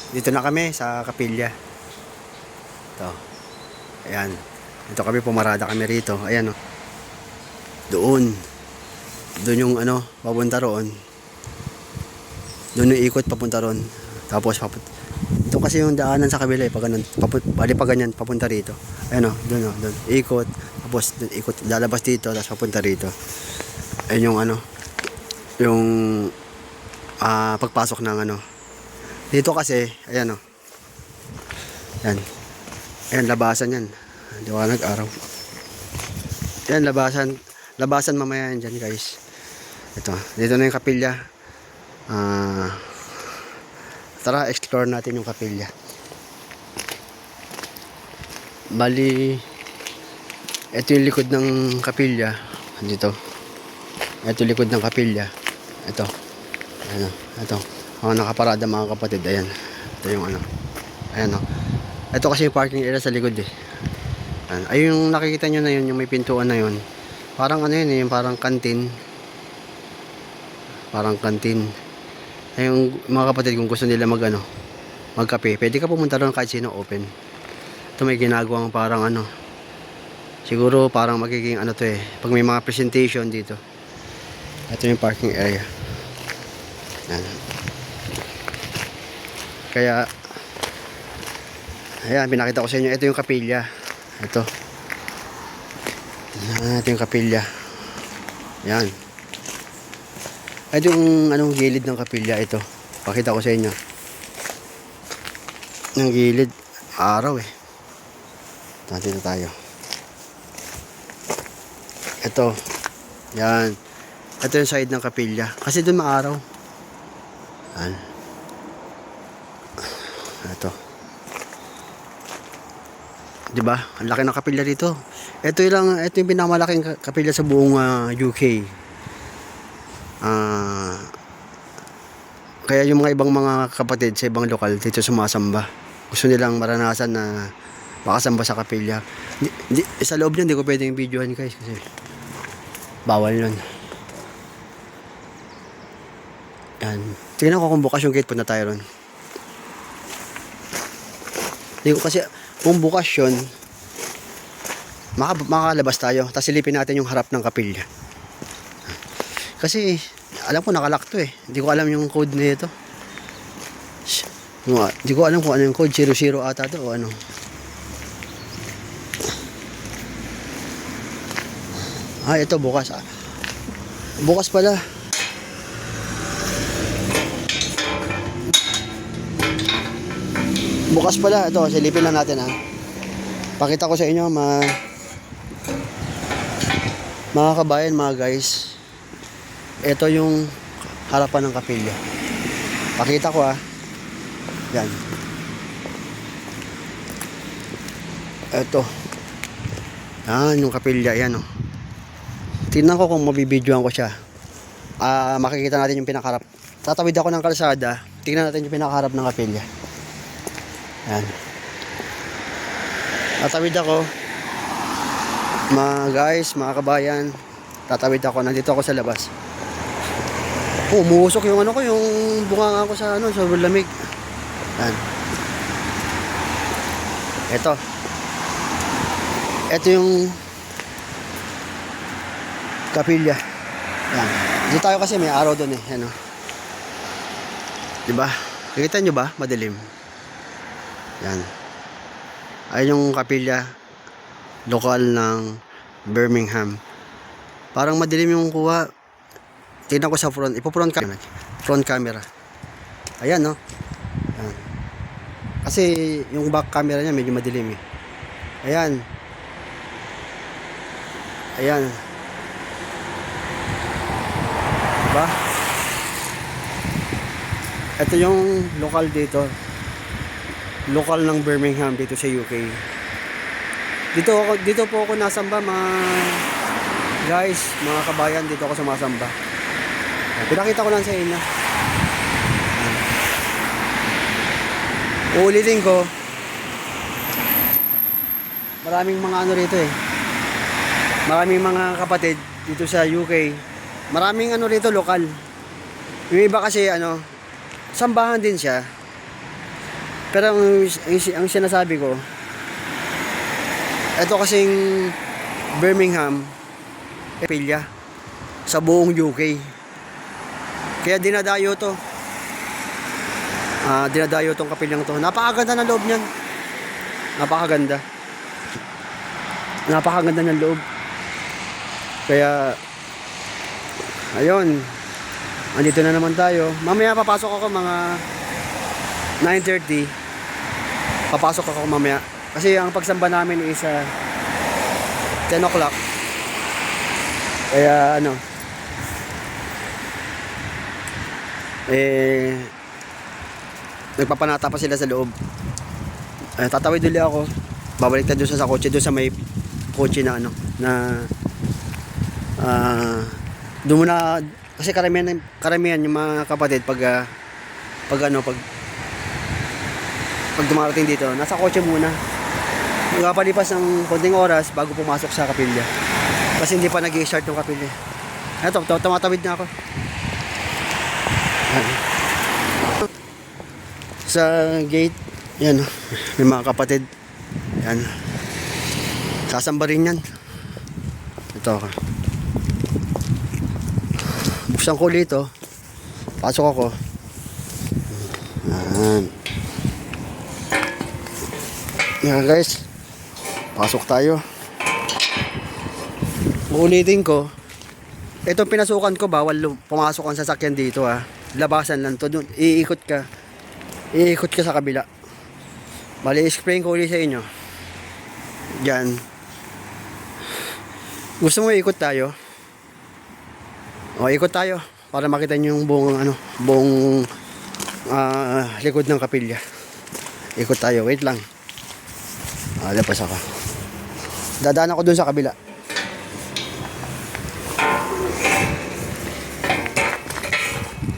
Dito na kami sa kapilya. Ito. Ayan. Dito kami, pumarada kami rito. Ayan o. Doon. Doon yung ano, papunta roon. Doon yung ikot papunta roon. Tapos ito kasi yung daanan sa kabila eh. Pag ganun, bali pa ganyan, papunta rito. Ayan o, doon o, doon. Ikot. Tapos doon, ikot. Lalabas dito, tapos papunta rito. Ayan yung ano. Yung pagpasok ng ano. Dito kasi, ayan o. Ayan. Ayan, labasan yan. Liwanag araw. Ayan, labasan. Labasan mamaya yan dyan, guys. Ito. Dito na yung kapilya. Tara, explore natin yung kapilya. Bali, ito yung likod ng kapilya. Dito. Ito yung likod ng kapilya. Ito. Ayan o. Ito. Mga nakaparada mga kapatid. Ayan. Ito yung ano. Ayan o. Ito kasi yung parking area sa likod eh. Ayan. Ay yung nakikita nyo na yun, yung may pintuan na yun. Parang ano yun eh, yung parang kantin. Parang kantin. Ay yung mga kapatid kung gusto nila magkape, pwede ka pumunta doon kahit sino open. Ito may ginagawang parang ano. Siguro parang magiging ano to eh. Pag may mga presentation dito. Ito yung parking area. Ayan. Kaya ayan, pinakita ko sa inyo. Ito yung kapilya. Ito. Ito yung kapilya. Ayan. Ito yung anong gilid ng kapilya. Ito. Pakita ko sa inyo. Yung gilid. Araw eh. Dito tayo. Ito. Ayan. Ito yung side ng kapilya. Kasi dun maaraw. Ayan. Ito. Diba? Ang laki ng kapilya dito. Ito yung pinakamalaking kapilya sa buong UK. Kaya yung mga ibang mga kapatid sa ibang lokal dito sumasamba. Gusto nilang maranasan na makasamba sa kapilya. Sa loob niyan, hindi ko pwedeng videohan guys kasi bawal yun. Yan. Tingnan ko kung bukas yung gate, punta tayo ron. Hindi ko kasi, kung bukas yun, makalabas tayo. Tapos silipin natin yung harap ng kapilya. Kasi, alam ko nakalak to eh. Hindi ko alam yung code na ito. Hindi ko alam kung ano yung code. 00 ata to o ano. Ito bukas. Bukas pala. Bukas pala. Ito, silipin lang natin ha. Pakita ko sa inyo mga kabayan, mga guys. Ito yung harapan ng kapilya. Pakita ko ha. Yan. Ito. Yan yung kapilya. Yan o. Tingnan ko kung mabibidyoan ko siya. Makikita natin yung pinakaharap. Tatawid ako ng kalsada. Tingnan natin yung pinakaharap ng kapilya. Yan. Tatawid ako. Mga guys, mga kabayan. Tatawid ako. Nandito ako sa labas. Umuusok yung ano ko, yung bunganga ko sa ano, sa lamig. Yan. Ito yung kapilya. Yan. Dito tayo kasi may araw doon eh. Ano? Diba? Nakita nyo ba? Madilim. Yan. Ayun yung kapilya lokal ng Birmingham. Parang madilim yung kuha. Tingnan ko sa front. Front camera. Ayan no. Ayan. Kasi yung back camera niya medyo madilim eh. Ayan. Ayan. Diba? Ito yung lokal dito. Lokal ng Birmingham dito sa UK. Dito po ako nasamba mga guys, mga kabayan, dito ako sumasamba. Pinakita ko lang sa inyo. Uulitin ko. Maraming mga ano rito eh. Maraming mga kapatid dito sa UK. Maraming ano rito lokal. Yung iba kasi ano, sambahan din siya. Pero ang sinasabi ko, ito kasing Birmingham, kapilya sa buong UK. Kaya dinadayo to. Dinadayo tong kapilyang to. Napakaganda ng loob niyan. Napakaganda. Napakaganda ng loob. Kaya ayun. Andito na naman tayo. Mamaya papasok ako mga 9:30. Papasok ako mamaya. Kasi ang pagsamba namin is 10 o'clock. Kaya ano, nagpapanata pa sila sa loob. Tatawid ulit ako. Babalik na doon sa kotse, doon sa may kotse na ano, na doon muna, kasi karamihan yung mga kapatid pag dumarating dito, nasa kotse muna. Magpapalipas ng konting oras bago pumasok sa kapilya. Kasi hindi pa nag-i-start yung kapilya. Eto, tumatawid na ako. Sa gate, yan, may mga kapatid. Yan. Sasamba rin yan. Ito ako. Buksan ko dito. Pasok ako. Yan. Yan guys. Pasok tayo. Uulitin ko. Itong pinasukan ko, bawal pumasok ang sasakyan dito ha. Labasan lang to. Doon, iikot ka. Iikot ka sa kabila. Bali, explain ko ulit sa inyo. Yan. Gusto mo ikot tayo? O, ikot tayo. Para makita nyo yung buong likod ng kapilya. Ikot tayo. Wait lang. Lapas ako. Dadaan ako dun sa kabila.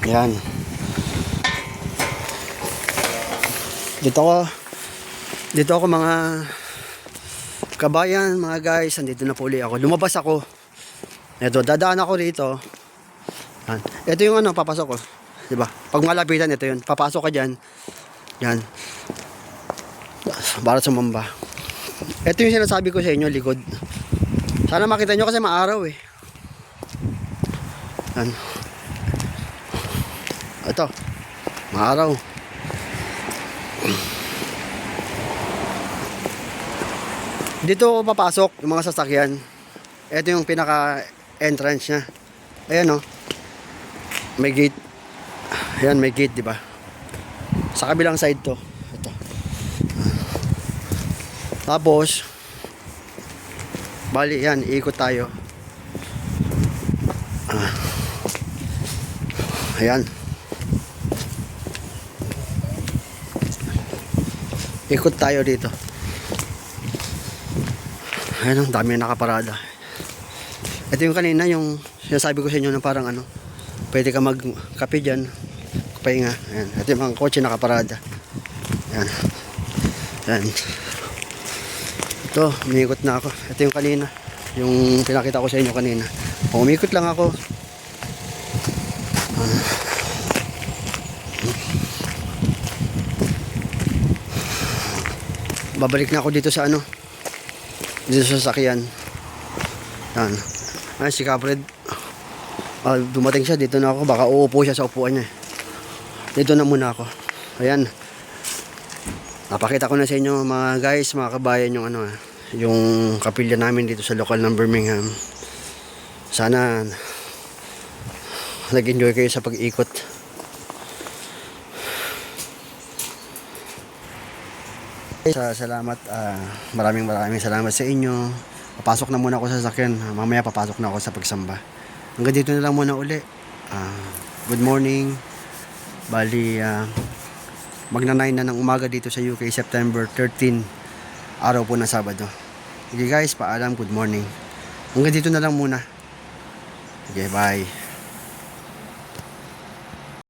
Yan. Dito ako mga kabayan, mga guys, andito na po ulit ako. Lumabas ako. Ito, dadaan ako rito. Yan. Ito yung ano, papasok ko. Diba? Pag malapitan, ito yun. Papasok ka dyan. Yan. Para sumamba. Ito yung sinasabi ko sa inyo, likod. Sana makita nyo kasi maaraw eh. Yan. Ito. Maaraw. Dito ako papasok, yung mga sasakyan. Ito yung pinaka entrance niya. Ayan oh. May gate. Ayan, may gate, di ba? Sa kabilang side to. Ito. Tapos bali yan, iikot tayo. Ayan. Ikot tayo dito. Ayan, ang dami na nakaparada. Ito yung kanina, yung sinasabi ko sa inyo na parang ano, pwede ka magkape dyan, pahinga. Ayan. Ito yung mga kotse nakaparada. Ayan. Ayan. Ito, umiikot na ako. Ito yung kanina, yung pinakita ko sa inyo kanina. Umiikot lang ako. Babalik na ako dito sa ano, dito sa sasakyan. Yan. Ay, si Capred, dumating siya, dito na ako. Baka uupo siya sa upuan niya. Dito na muna ako. Ayan. Napakita ko na sa inyo mga guys, mga kabayan, yung ano, yung kapilya namin dito sa lokal ng Birmingham. Sana nag-enjoy kayo sa pag-ikot. Salamat, maraming salamat sa inyo. Papasok na muna ako sa sasakyan. Mamaya papasok na ako sa pagsamba. Hanggang dito na lang muna uli. Good morning. Bali, magna 9 na ng umaga dito sa UK, September 13, araw po na Sabado. Okay guys, paalam, good morning. Hanggang dito na lang muna. Okay, bye.